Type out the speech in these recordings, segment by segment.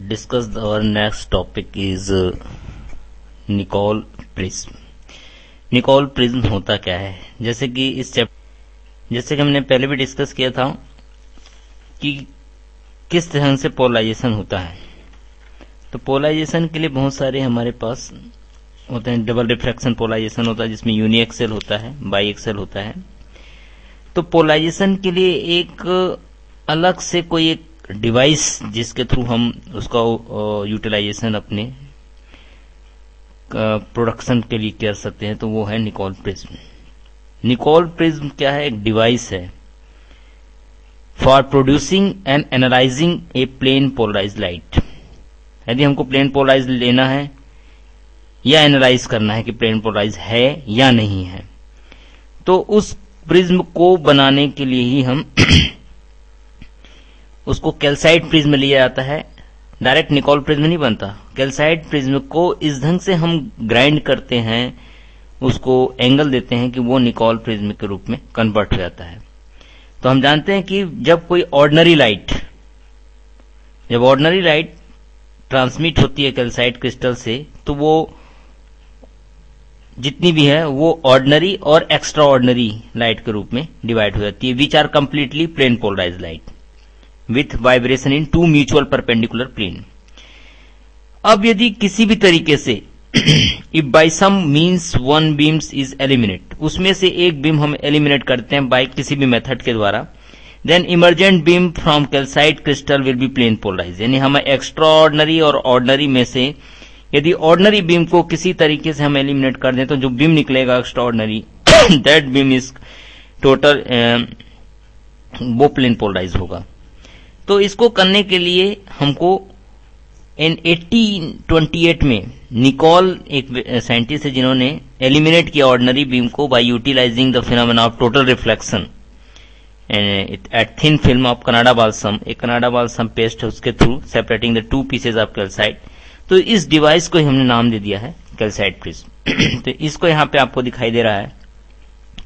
discuss our next topic is Nicol prism. Nicol prism होता क्या है? जैसे कि हमने पहले भी डिस्कस किया था कि किस तरह से पोलराइजेशन होता है। तो पोलराइजेशन के लिए बहुत सारे हमारे पास होते हैं। डबल रिफ्रैक्शन पोलराइजेशन होता है जिसमें यूनी एक्सेल होता है, बाई एक्सेल होता है। तो पोलराइजेशन के लिए एक अलग से कोई एक डिवाइस जिसके थ्रू हम उसका यूटिलाइजेशन अपने प्रोडक्शन के लिए कर सकते हैं, तो वो है निकोल प्रिज्म। निकोल प्रिज्म क्या है? एक डिवाइस है for producing and analysing a plane polarise light. यदि हमको प्लेन पोलराइज लेना है या एनालाइज करना है कि प्लेन पोलराइज है या नहीं है, तो उस प्रिज्म को बनाने के लिए ही हम उसको कैल्साइट प्रिज्म लिया जाता है। डायरेक्ट निकोल प्रिज्म नहीं बनता। कैल्साइट प्रिज्म को इस ढंग से हम ग्राइंड करते हैं, उसको एंगल देते हैं कि वो निकोल प्रिज्म के रूप में कन्वर्ट हो जाता है। तो हम जानते हैं कि जब कोई ऑर्डिनरी लाइट ट्रांसमिट होती है कैल्साइट क्रिस्टल से, तो वो जितनी भी है वो ऑर्डिनरी और एक्स्ट्रा ऑर्डिनरी लाइट के रूप में डिवाइड हो जाती है, which are completely plane polarise light with vibration in two mutual perpendicular plane. अब यदि किसी भी तरीके से if by some means one beams is eliminate, उसमें से एक बीम हम एलिमिनेट करते हैं बाय किसी भी मेथड के द्वारा, then emergent beam from calcite crystal will be plane polarise. यानी हमें एक्स्ट्रा ऑर्डिनरी और ऑर्डिनरी में से यदि ऑर्डिनरी बीम को किसी तरीके से हम एलिमिनेट कर दें, तो जो बीम निकलेगा extra ordinary that beam is total वो प्लेन पोलराइज होगा। तो इसको करने के लिए हमको इन 1828 में निकोल एक साइंटिस्ट है जिन्होंने एलिमिनेट किया ऑर्डिनरी बीम को by utilising the phenomena of total reflection at thin film of Canada balsam. एक कनाडा बाल्सम पेस्ट है, उसके through separating the two pieces of calcite. तो इस डिवाइस को हमने नाम दे दिया है कैल्साइट प्रिज्म। तो इसको यहाँ पे आपको दिखाई दे रहा है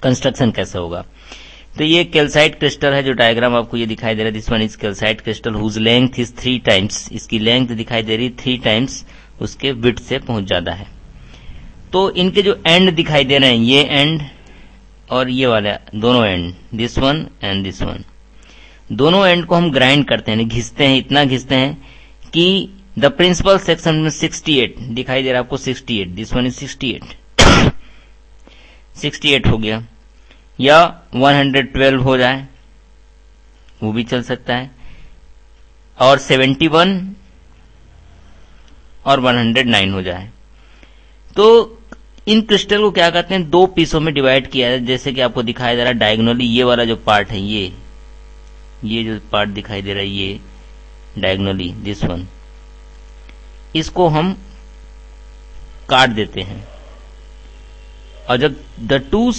कंस्ट्रक्शन कैसा होगा। तो ये कैल्साइट क्रिस्टल है, जो डायग्राम आपको ये दिखाई दे रहा है, this one is calcite crystal whose length is 3 times. इसकी लेंथ दिखाई दे रही 3 टाइम्स उसके विड्थ से बहुत ज्यादा है। तो इनके जो एंड दिखाई दे रहे हैं, ये एंड और ये वाला दोनों and, this one and this one, दोनों एंड को हम ग्राइंड करते हैं, घिसते हैं, इतना घिसते हैं कि द प्रिंसिपल सेक्शन में 68 दिखाई दे रहा है आपको, 68, दिस वन इज 68 हो गया, या 112 हो जाए वो भी चल सकता है, और 71 और 109 हो जाए। तो इन क्रिस्टल को क्या कहते हैं, 2 पीसों में डिवाइड किया है, जैसे कि आपको दिखाई दे रहा है डायगोनली। ये वाला जो पार्ट है, ये जो पार्ट दिखाई दे रहा है, ये डायगोनली दिस वन, इसको हम काट देते हैं। और जब the two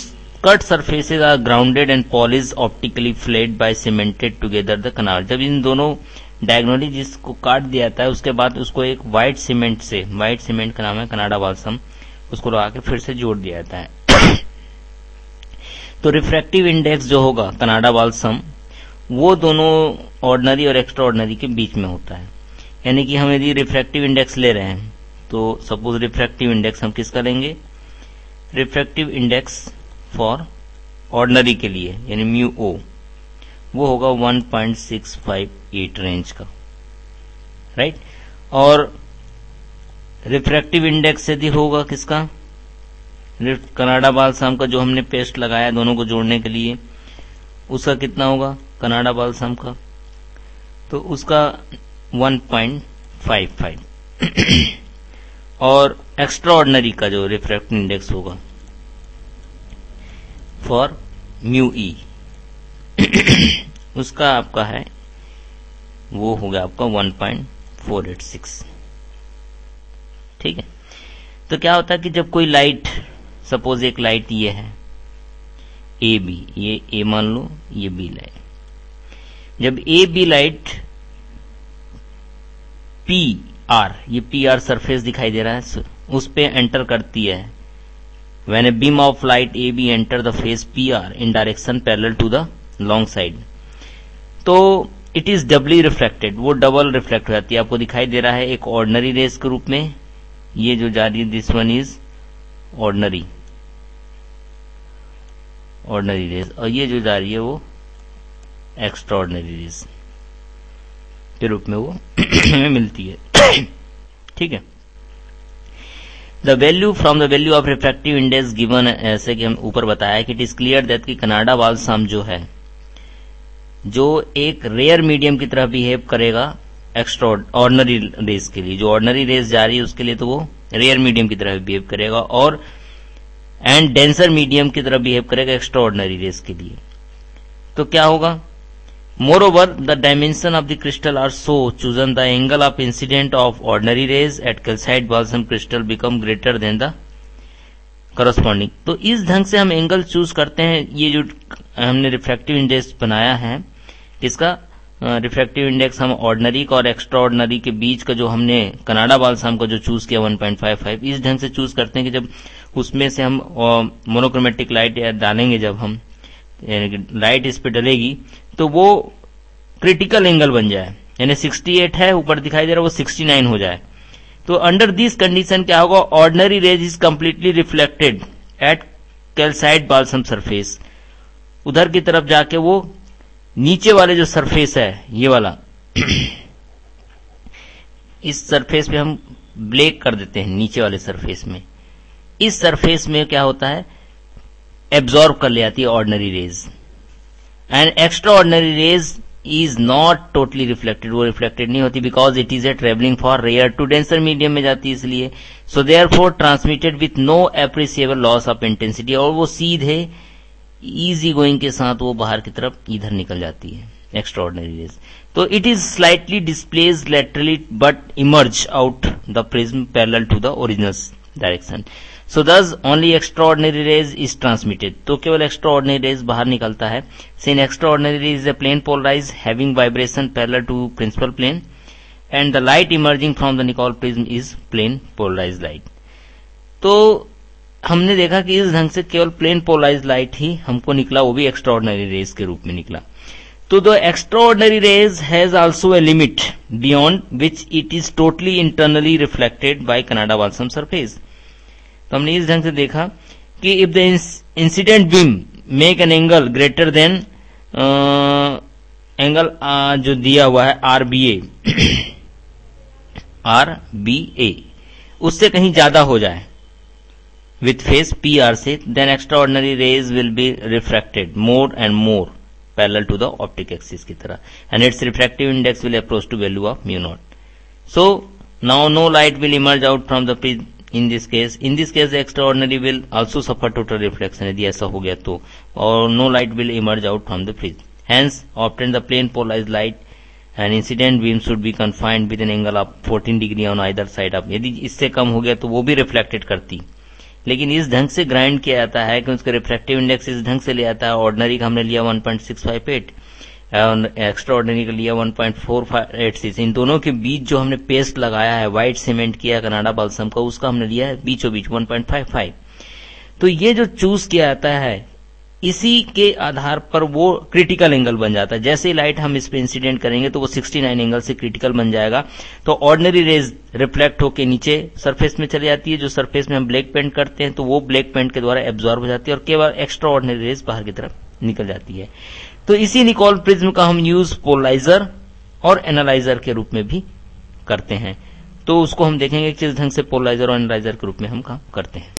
cut surfaces are grounded and polished optically flayed by cemented together the canal। जब इन दोनों डायगोनली जिसको काट दिया जाता है, उसके बाद उसको एक व्हाइट सीमेंट का नाम है कनाडा बाल्सम, उसको लगा के फिर से जोड़ दिया जाता है। तो रिफ्रैक्टिव इंडेक्स जो होगा कनाडा बाल्सम, वो दोनों ऑर्डिनरी और एक्स्ट्रा ऑर्डिनरी के बीच में होता है। यानी कि हम यदि रिफ्रैक्टिव इंडेक्स ले रहे हैं, तो सपोज रिफ्रैक्टिव इंडेक्स हम किसका लेंगे, रिफ्रैक्टिव इंडेक्स फॉर ऑर्डिनरी के लिए यानी म्यू ओ, वो होगा 1.658 रेंज का, राइट। और रिफ्रैक्टिव इंडेक्स यदि होगा किसका, कनाडा बाल्सम का, जो हमने पेस्ट लगाया दोनों को जोड़ने के लिए, उसका कितना होगा कनाडा बाल्सम का, तो उसका 1.55 और एक्स्ट्रा ऑर्डिनरी का जो रिफ्रैक्टिव इंडेक्स होगा फॉर म्यू ई उसका आपका है, वो हो गया आपका 1.486। ठीक है। तो क्या होता है कि जब कोई लाइट, सपोज एक लाइट ये है ए बी, ये ए मान लो, ये बी लाइट, जब A B light P R, ये पी आर सरफेस दिखाई दे रहा है, उस पे एंटर करती है, when a beam of light AB enter the phase PR in direction parallel to the long side, तो इट इज डबली रिफ्लेक्टेड, वो डबल रिफ्लेक्ट हो जाती है। आपको दिखाई दे रहा है एक ऑर्डिनरी रेज के रूप में, ये जो जा रही है this one is ordinary rays, और ये जो जा रही है वो एक्स्ट्रा ऑर्डिनरी रेज के रूप में वो हमें मिलती है। ठीक है। The value from the value of refractive index given, ऐसे कि हम ऊपर बताया कि इट इज क्लियर दैट कि कनाडा बाल्सम जो है जो एक रेयर मीडियम की तरह बिहेव करेगा एक्स्ट्रा ऑर्डिनरी रेस के लिए, जो ऑर्डिनरी रेस जा रही है उसके लिए तो वो रेयर मीडियम की तरह बिहेव करेगा, और एंड डेंसर मीडियम की तरह बिहेव करेगा एक्स्ट्रा ऑर्डिनरी रेस के लिए। तो क्या होगा? Moreover, the dimension of the crystal are so chosen the angle of incident of ordinary rays at calcite balsam crystal become greater than the corresponding। तो इस ढंग से हम एंगल चूज करते हैं। ये जो हमने रिफ्रैक्टिव इंडेक्स बनाया है, इसका रिफ्रैक्टिव इंडेक्स हम ऑर्डिनरी का और एक्स्ट्रा ऑर्डिनरी के बीच का जो हमने कनाडा बाल्सम का जो चूज किया 1.55, इस ढंग से चूज करते हैं कि जब उसमें से हम मोनोक्रोमेटिक लाइट डालेंगे, जब हम लाइट इस पे डलेगी तो वो क्रिटिकल एंगल बन जाए, यानी 68 है ऊपर दिखाई दे रहा है, वो 69 हो जाए। तो अंडर दिस कंडीशन क्या होगा? Ordinary rays is completely reflected at calcite balsam surface. उधर की तरफ जाके वो नीचे वाले जो सरफेस है ये वाला इस सरफेस पे हम ब्लैक कर देते हैं, नीचे वाले सरफेस में। इस सरफेस में क्या होता है? एब्जॉर्ब कर ले आती है ordinary rays, and extra ordinary rays is not totally reflected, वो रिफ्लेक्टेड नहीं होती, because it is a travelling for rare to denser medium में जाती है इसलिए। So therefore transmitted with no appreciable loss of intensity, और वो सीधे इजी गोइंग के साथ वो बाहर की तरफ इधर निकल जाती है एक्स्ट्रा ऑर्डिनरी रेज। तो it is slightly displaced laterally but emerge out the prism parallel to the original direction. So thus only extraordinary rays is transmitted। तो केवल extraordinary rays बाहर निकलता है। Since extraordinary rays is a plane polarized having vibration parallel to principal plane and the light emerging from the Nicol prism is plane polarized light। तो हमने देखा कि इस ढंग से केवल प्लेन पोलराइज्ड लाइट ही हमको निकला, वो भी एक्स्ट्राऑर्डिनरी रेज के रूप में निकला। तो the extraordinary rays has also a limit beyond which it is totally internally reflected by Canada balsam surface. तो हमने इस ढंग से देखा कि if the incident beam make an angle greater than angle जो दिया हुआ है आरबीए उससे कहीं ज्यादा हो जाए विथ फेस पीआर से, then extra ordinary rays will be refracted more and more parallel to the optic axis की तरह, and its refractive index will approach to value of mu naught. So now no light will emerge out from the prism in this case the extraordinary will also suffer total reflection यदि ऐसा हो गया तो, और no light will emerge out from the prism, hence obtain the plane polarized light and incident beam should be confined with an angle of 14 degree on either side of। यदि इससे कम हो गया तो वो भी रिफ्लेक्टेड करती, लेकिन इस ढंग से ग्राइंड किया जाता है कि उसका रिफ्रैक्टिव इंडेक्स इस ढंग से ले आता है। ऑर्डिनरी का हमने लिया 1.658 और एक्स्ट्रा ऑर्डिनरी का लिया 1.486। इन दोनों के बीच जो हमने पेस्ट लगाया है, व्हाइट सीमेंट किया कनाडा बाल्सम का, उसका हमने लिया है बीचों बीच 1.55। तो ये जो चूज किया जाता है इसी के आधार पर वो क्रिटिकल एंगल बन जाता है। जैसे ही लाइट हम इस पे इंसिडेंट करेंगे तो वो 69 एंगल से क्रिटिकल बन जाएगा। तो ऑर्डिनरी रेज रिफ्लेक्ट होकर नीचे सरफेस में चली जाती है, जो सरफेस में हम ब्लैक पेंट करते हैं तो वो ब्लैक पेंट के द्वारा एब्जॉर्ब हो जाती है और केवल एक्स्ट्रा ऑर्डिनरी रेज बाहर की तरफ निकल जाती है। तो इसी निकोल प्रिज्म का हम यूज पोलराइजर और एनालाइजर के रूप में भी करते हैं। तो उसको हम देखेंगे किस ढंग से पोलराइजर और एनालाइजर के रूप में हम काम करते हैं।